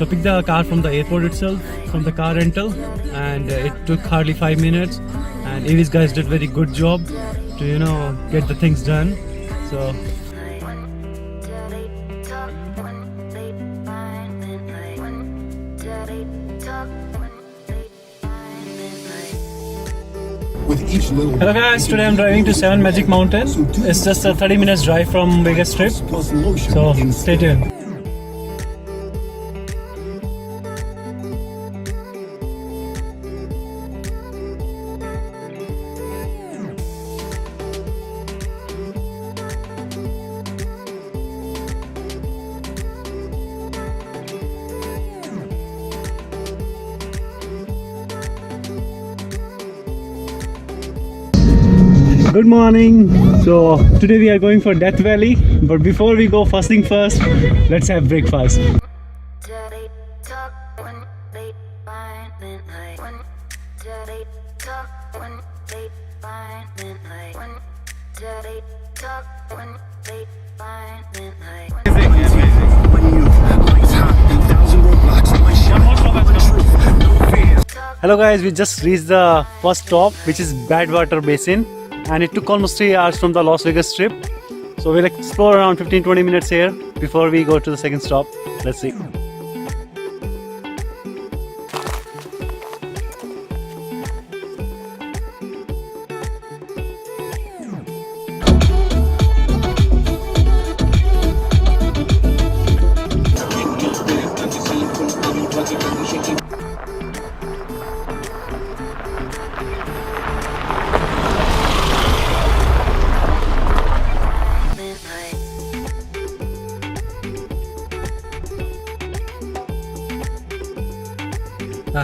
So I picked the car from the airport itself, from the car rental, and it took hardly 5 minutes. And Avis guys did very good job to get the things done. So hello guys, today I'm driving to 7 Magic Mountain. It's just a 30 minutes drive from Vegas Strip. So stay tuned. Good morning. So today we are going for Death Valley, but before we go, first thing first, let's have breakfast. Hello guys, we just reached the first stop, which is Badwater Basin. And it took almost 3 hours from the Las Vegas Strip. So we'll explore around 15-20 minutes here before we go to the second stop. Let's see.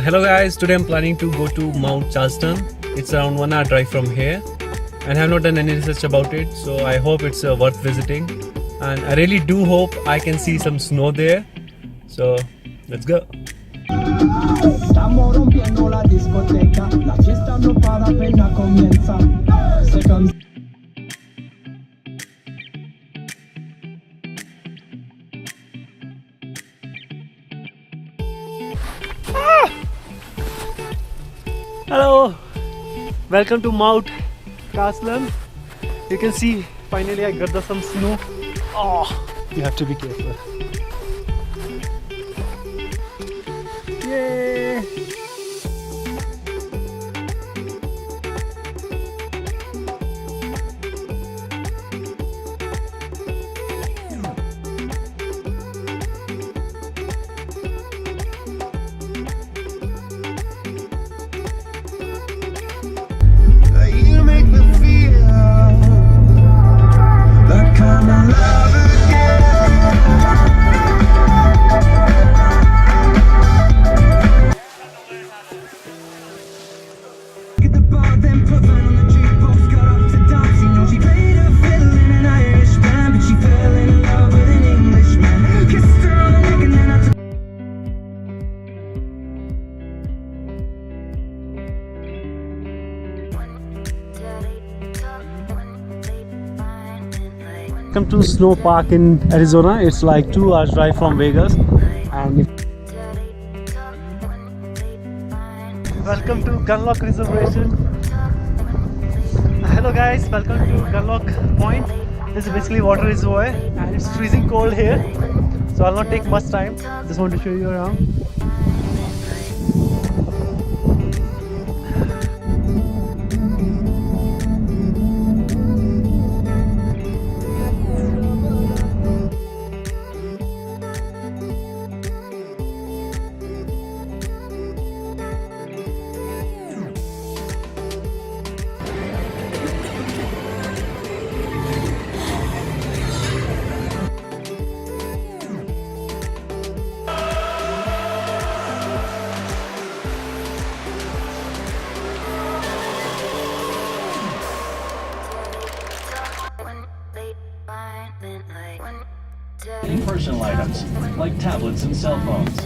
Hello guys, today I'm planning to go to Mount Charleston. It's around 1 hour drive from here, and I have not done any research about it, so I hope it's worth visiting, and I really do hope I can see some snow there. So let's go. Hello, welcome to Mount Charleston. You can see finally I got some snow. Oh, you have to be careful. Yay! Welcome to Snow Park in Arizona. It's like 2 hours drive from Vegas. And welcome to Gunlock Reservation. Hello guys, welcome to Gunlock Point. This is basically water reservoir, and it's freezing cold here. So I'll not take much time. Just want to show you around. Personal items like tablets and cell phones.